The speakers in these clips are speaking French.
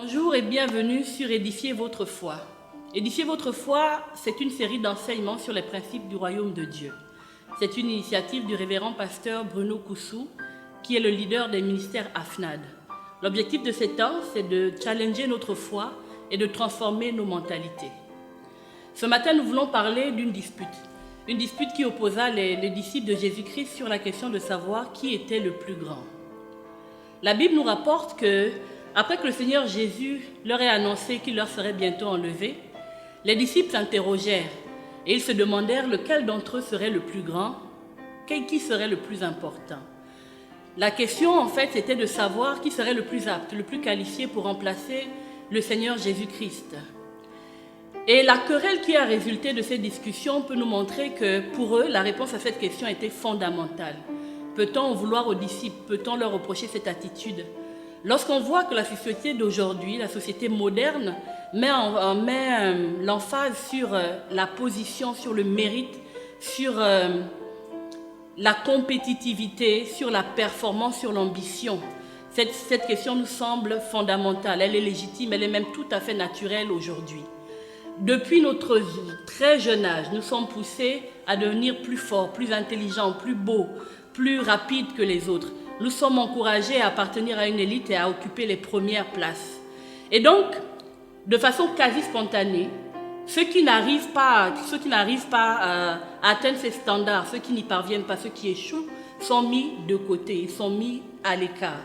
Bonjour et bienvenue sur Édifier votre foi. Édifier votre foi, c'est une série d'enseignements sur les principes du royaume de Dieu. C'est une initiative du révérend pasteur Bruno Koussou, qui est le leader des ministères AFNAD. L'objectif de ces temps, c'est de challenger notre foi et de transformer nos mentalités. Ce matin, nous voulons parler d'une dispute. Une dispute qui opposa les disciples de Jésus-Christ sur la question de savoir qui était le plus grand. La Bible nous rapporte que, après que le Seigneur Jésus leur ait annoncé qu'il leur serait bientôt enlevé, les disciples s'interrogèrent et ils se demandèrent lequel d'entre eux serait le plus grand, qui serait le plus important. La question, en fait, c'était de savoir qui serait le plus apte, le plus qualifié pour remplacer le Seigneur Jésus-Christ. Et la querelle qui a résulté de ces discussions peut nous montrer que, pour eux, la réponse à cette question était fondamentale. Peut-on en vouloir aux disciples? Peut-on leur reprocher cette attitude? Lorsqu'on voit que la société d'aujourd'hui, la société moderne, met l'emphase sur la position, sur le mérite, sur la compétitivité, sur la performance, sur l'ambition, cette question nous semble fondamentale. Elle est légitime, elle est même tout à fait naturelle aujourd'hui. Depuis notre très jeune âge, nous sommes poussés à devenir plus forts, plus intelligents, plus beaux, plus rapides que les autres. Nous sommes encouragés à appartenir à une élite et à occuper les premières places. Et donc, de façon quasi spontanée, ceux qui n'arrivent pas à atteindre ces standards, ceux qui n'y parviennent pas, ceux qui échouent, sont mis de côté, ils sont mis à l'écart.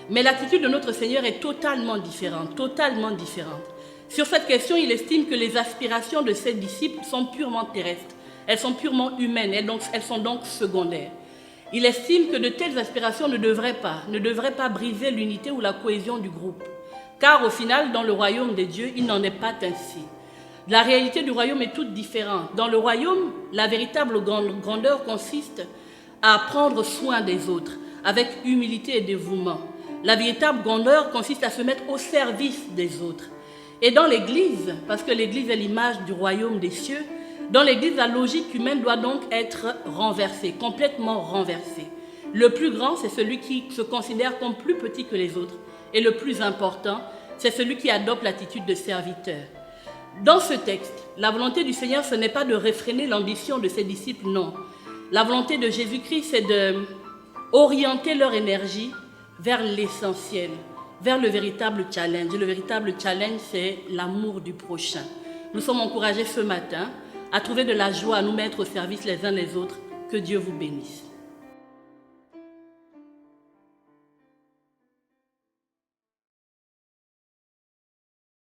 Mais l'attitude de notre Seigneur est totalement différente, totalement différente. Sur cette question, il estime que les aspirations de ses disciples sont purement terrestres, elles sont purement humaines, elles sont donc secondaires. Il estime que de telles aspirations ne devraient pas briser l'unité ou la cohésion du groupe. Car au final, dans le royaume de Dieu, il n'en est pas ainsi. La réalité du royaume est toute différente. Dans le royaume, la véritable grandeur consiste à prendre soin des autres, avec humilité et dévouement. La véritable grandeur consiste à se mettre au service des autres. Et dans l'Église, parce que l'Église est l'image du royaume des cieux, dans l'Église, la logique humaine doit donc être renversée, complètement renversée. Le plus grand, c'est celui qui se considère comme plus petit que les autres. Et le plus important, c'est celui qui adopte l'attitude de serviteur. Dans ce texte, la volonté du Seigneur, ce n'est pas de réfréner l'ambition de ses disciples, non. La volonté de Jésus-Christ, c'est d'orienter leur énergie vers l'essentiel, vers le véritable challenge. Le véritable challenge, c'est l'amour du prochain. Nous sommes encouragés ce matin à trouver de la joie, à nous mettre au service les uns les autres. Que Dieu vous bénisse.